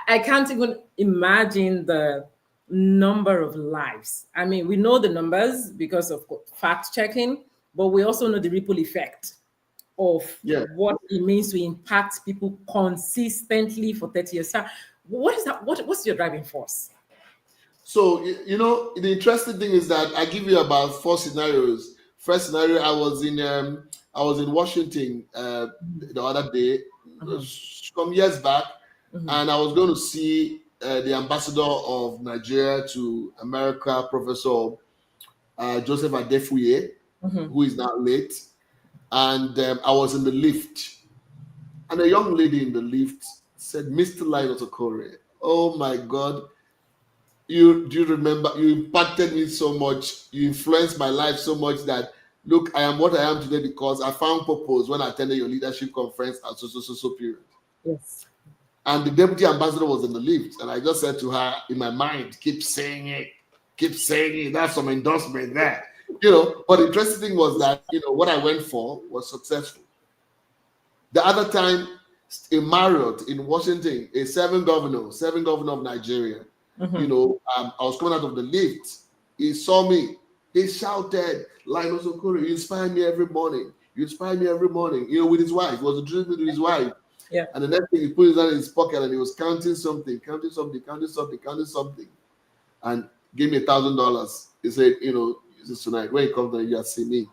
I can't even imagine the number of lives. I mean, we know the numbers because of fact checking, but we also know the ripple effect of
Yeah.
what it means to impact people consistently for 30 years. So what is that? What's your driving force?
So, the interesting thing is that I give you about 4 scenarios. First scenario, I was in Washington the other day, some years back, and I was going to see the ambassador of Nigeria to America, Professor Joseph Adefuye, who is now late. And I was in the lift, and a young lady in the lift said, "Mr. Linus Okorie, oh my God, do you remember? You impacted me so much. You influenced my life so much that look, I am what I am today because I found purpose when I attended your leadership conference at so period."
Yes.
And the deputy ambassador was in the lift, and I just said to her in my mind, "Keep saying it, keep saying it." That's some endorsement there, But the interesting thing was that what I went for was successful. The other time, in Marriott in Washington, a seven governor of Nigeria. I was coming out of the lift. He saw me. He shouted, "Linus Okorie, you inspire me every morning. You inspire me every morning." With his wife. He was drinking with his wife.
Yeah.
And the next thing, he put his hand in his pocket and he was counting something, and gave me $1,000. He said, "This is tonight. When you come down, you see me."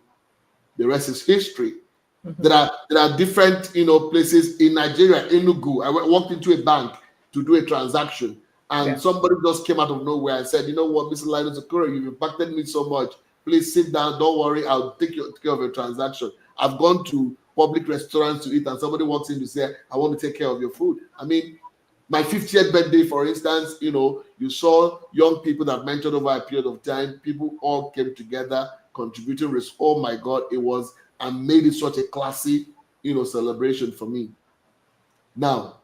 The rest is history. There are different places in Nigeria, Enugu. I walked into a bank to do a transaction, and somebody just came out of nowhere and said, "You know what, Mr. Linus Okorie, you've impacted me so much. Please sit down. Don't worry, I'll take care of your transaction." I've gone to public restaurants to eat, and somebody walks in to say, "I want to take care of your food." I mean, my 50th birthday, for instance, you saw young people that mentored over a period of time. People all came together, contributing. Oh my God, it was and made it such a classy, celebration for me. Now,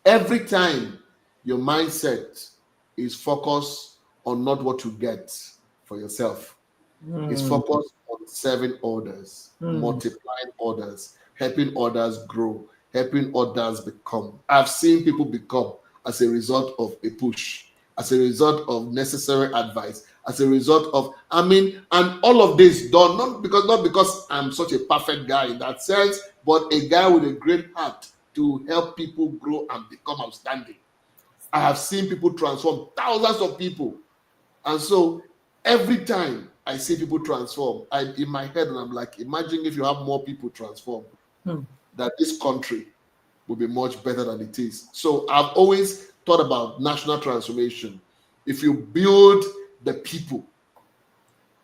every time your mindset is focused on not what you get for yourself, it's focused on serving others, multiplying others, helping others grow, helping others become. I've seen people become as a result of a push, as a result of necessary advice, as a result of, and all of this done not because I'm such a perfect guy in that sense, but a guy with a great heart to help people grow and become outstanding. I have seen people transform, thousands of people. And so every time I see people transform, in my head, and I'm like, imagine if you have more people transform, that this country will be much better than it is. So I've always thought about national transformation. If you build the people,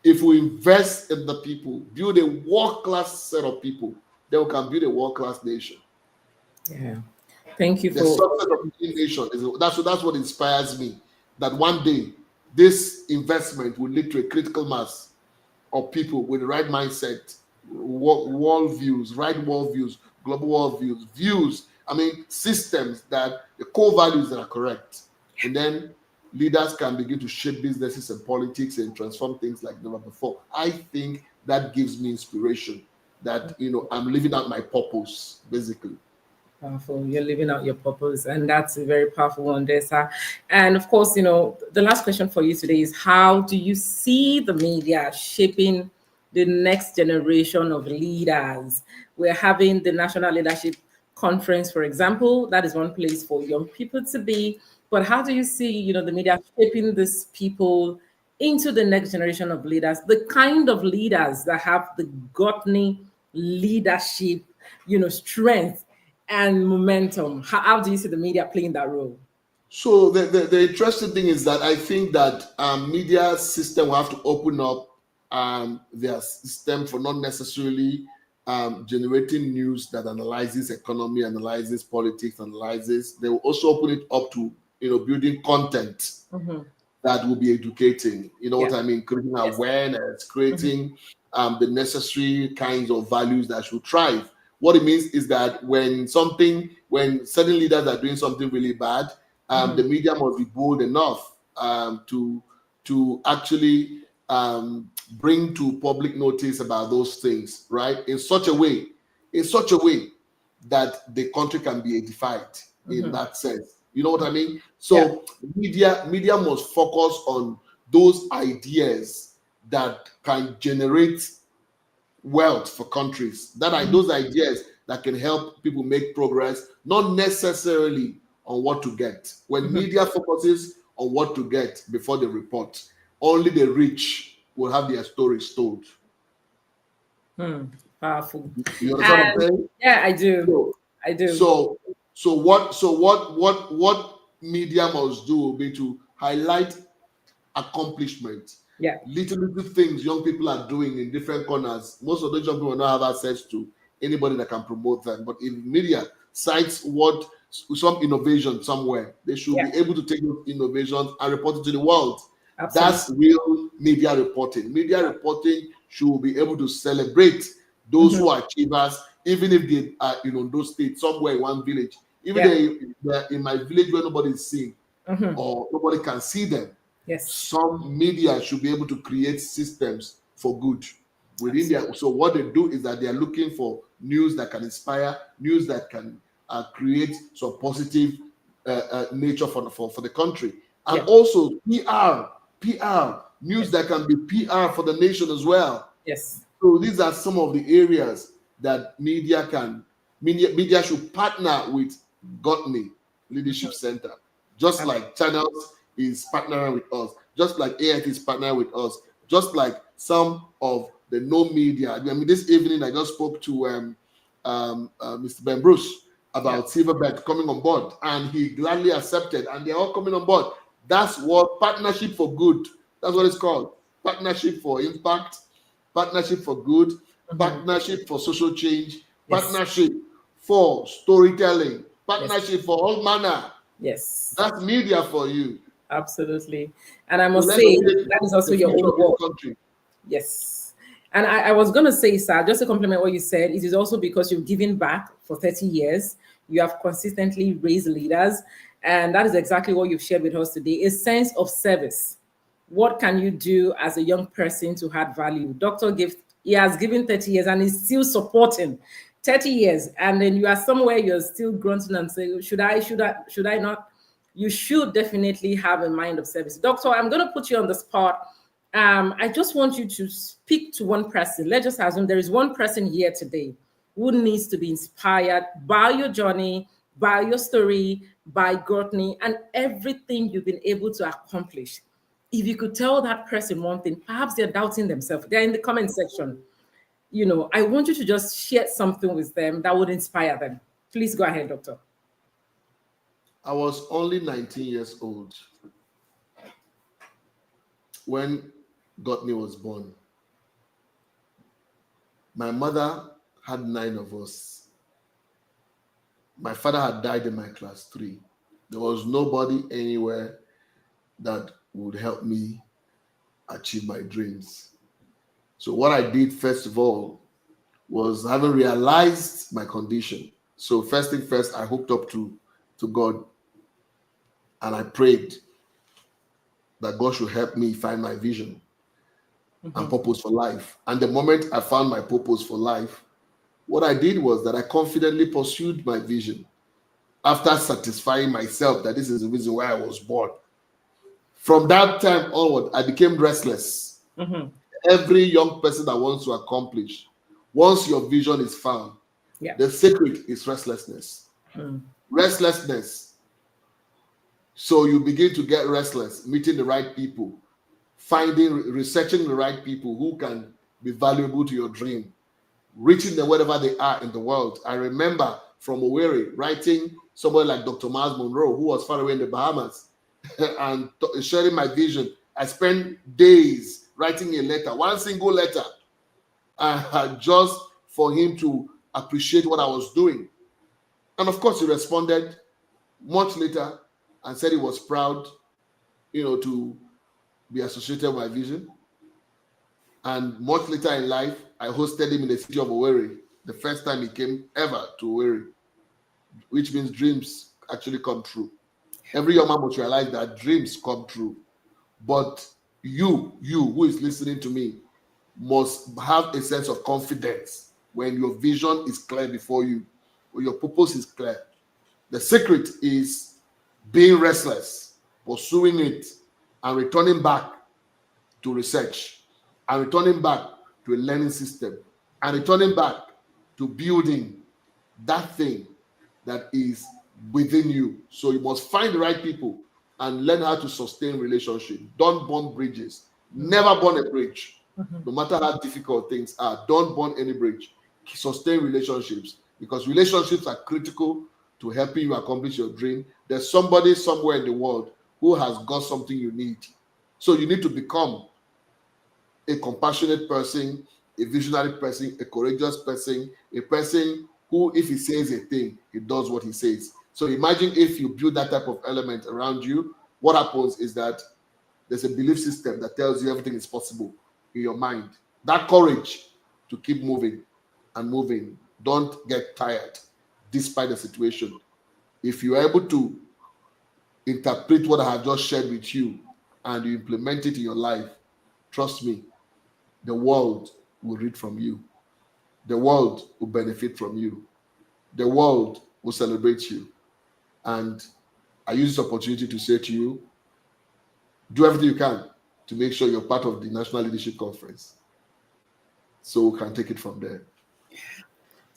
if we invest in the people, build a world-class set of people, then we can build a world-class nation.
Yeah. Thank you
The
for
success of the nation that's what inspires me. That one day this investment will lead to a critical mass of people with the right mindset, worldviews, right worldviews, global worldviews, systems that the core values that are correct. And then leaders can begin to shape businesses and politics and transform things like never before. I think that gives me inspiration that, I'm living out my purpose, basically.
powerful. You're living out your purpose, and that's a very powerful one there, sir. And of course, the last question for you today is: how do you see the media shaping the next generation of leaders. We're having the National Leadership Conference, for example. That is one place for young people to be. But how do you see, the media shaping these people into the next generation of leaders, the kind of leaders that have the godly leadership, strength and momentum? How do you see the media playing that role?
So the interesting thing is that I think that media system will have to open up their system for not necessarily generating news that analyzes economy, analyzes politics, analyzes. They will also open it up to building content that will be educating. You know what I mean? Creating awareness, creating the necessary kinds of values that should thrive. What it means is that when certain leaders are doing something really bad, the media must be bold enough to actually bring to public notice about those things, right? In such a way that the country can be edified in that sense. You know what I mean? So media must focus on those ideas that can generate wealth for countries. Those ideas that can help people make progress, not necessarily on what to get. When media focuses on what to get before they report, only the rich will have their stories told.
Powerful.
You understand what I'm saying?
Yeah, I do. I do.
So what media must do will be to highlight accomplishment. Little things young people are doing in different corners. Most of those young people will not have access to anybody that can promote them. But if media cites some innovation somewhere, they should be able to take those innovations and report it to the world. Absolutely. That's real media reporting. Media reporting should be able to celebrate those who are achievers, even if they are in those states, somewhere in one village. Even they're in my village where nobody is seeing or nobody can see them. Some media should be able to create systems for good within there. So what they do is that they are looking for news that can inspire, news that can create some positive nature for the country, and also PR news that can be PR for the nation as well. So these are some of the areas that media should partner with Godly Leadership Center, just like Channels is partnering with us, just like AIT is partnering with us, just like some of the no media. I mean, this evening I just spoke to Mr. Ben Bruce about Silverbird coming on board, and he gladly accepted, and they're all coming on board. That's what partnership for good. That's what it's called. Partnership for impact, partnership for good, partnership for social change, partnership for storytelling, partnership for all manner. That's media for you.
Absolutely. And I must say, that is also your own work. Country. Yes. And I was going to say, sir, just to compliment what you said, it is also because you've given back for 30 years. You have consistently raised leaders. And that is exactly what you've shared with us today, a sense of service. What can you do as a young person to add value? He has given 30 years and he's still supporting 30 years. And then you are somewhere you're still grunting and saying, should I not? You should definitely have a mind of service. Doctor, I'm going to put you on the spot. I just want you to speak to one person. Let's just assume there is one person here today who needs to be inspired by your journey, by your story, by Courtney, and everything you've been able to accomplish. If you could tell that person one thing, perhaps they're doubting themselves. They're in the comment section. I want you to just share something with them that would inspire them. Please go ahead, Doctor.
I was only 19 years old when Courtney was born. My mother had 9 of us. My father had died in my class 3. There was nobody anywhere that would help me achieve my dreams. So what I did, first of all, was having realized my condition. So first thing first, I hooked up to God. And I prayed that God should help me find my vision and purpose for life. And the moment I found my purpose for life, what I did was that I confidently pursued my vision after satisfying myself that this is the reason why I was born. From that time onward, I became restless. every young person that wants to accomplish, once your vision is found,
Yeah.
the secret is restlessness. Restlessness. So you begin to get restless, meeting the right people, researching the right people who can be valuable to your dream, reaching them wherever they are in the world. I remember from Owerri writing somebody like Dr. Miles Monroe, who was far away in the Bahamas, and sharing my vision. I spent days writing a letter, one single letter, just for him to appreciate what I was doing. And of course, he responded much later and said he was proud, to be associated with my vision. And much later in life, I hosted him in the city of Owerri, the first time he came ever to Owerri, which means dreams actually come true. Every young man must realize that dreams come true. But you who is listening to me, must have a sense of confidence when your vision is clear before you, when your purpose is clear. The secret is being restless, pursuing it, and returning back to research, and returning back to a learning system, and returning back to building that thing that is within you. So you must find the right people and learn how to sustain relationships. Don't burn bridges. Never burn a bridge. No matter how difficult things are, don't burn any bridge. Sustain relationships, because relationships are critical to helping you accomplish your dream. There's somebody somewhere in the world who has got something you need. So you need to become a compassionate person, a visionary person, a courageous person, a person who, if he says a thing, he does what he says. So imagine if you build that type of element around you, what happens is that there's a belief system that tells you everything is possible in your mind. That courage to keep moving and moving. Don't get tired despite the situation. If you're able to interpret what I have just shared with you and you implement it in your life, trust me, the world will read from you. The world will benefit from you. The world will celebrate you. And I use this opportunity to say to you, do everything you can to make sure you're part of the National Leadership Conference, so we can take it from there.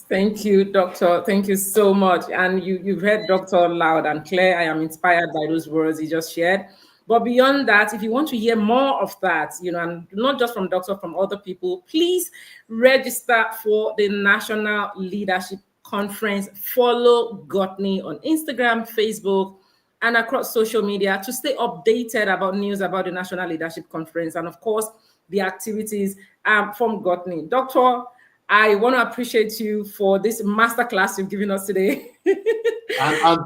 Thank you, Doctor. Thank you so much. And you've heard Doctor loud and clear. I am inspired by those words he just shared. But beyond that, if you want to hear more of that, and not just from Doctor, from other people, please register for the National Leadership Conference. Follow Gotney on Instagram, Facebook, and across social media to stay updated about news about the National Leadership Conference and, of course, the activities from Gotney. Doctor, I want to appreciate you for this masterclass you've given us today.
and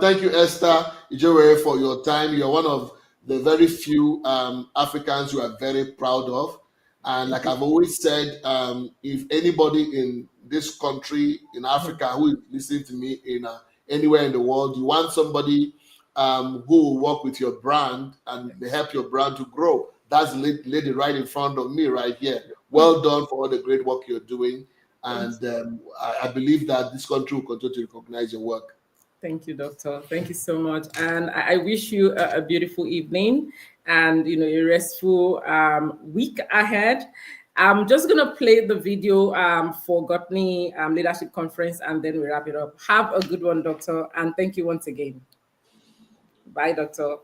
thank you, Esther Ijewere, for your time. You're one of the very few Africans you are very proud of. And like I've always said, if anybody in this country, in Africa, who is listening to me in anywhere in the world, you want somebody who will work with your brand and help your brand to grow, that's the lady right in front of me right here. Well done for all the great work you're doing. And I believe that this country will continue to recognize your work.
Thank you, Doctor. Thank you so much. And I wish you a beautiful evening and, a restful week ahead. I'm just going to play the video for Gotney Leadership Conference, and then we wrap it up. Have a good one, Doctor. And thank you once again. Bye, Doctor.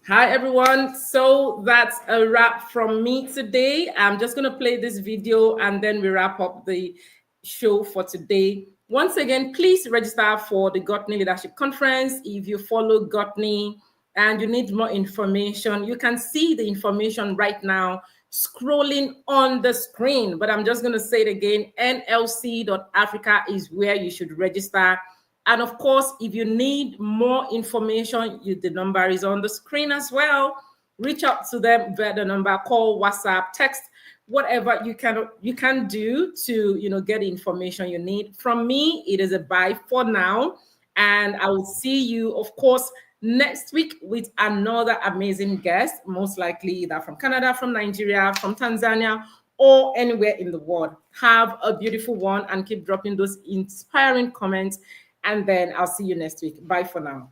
Hi, everyone. So that's a wrap from me today. I'm just going to play this video and then we wrap up the show for today. Once again, please register for the Gotney Leadership Conference. If you follow Gotney and you need more information, you can see the information right now scrolling on the screen. But I'm just going to say it again, nlc.africa is where you should register. And of course, if you need more information, the number is on the screen as well. Reach out to them via the number, call, WhatsApp, text, whatever you can do to get the information you need. From me, it is a bye for now. And I will see you, of course, next week with another amazing guest, most likely either from Canada, from Nigeria, from Tanzania, or anywhere in the world. Have a beautiful one and keep dropping those inspiring comments. And then I'll see you next week. Bye for now.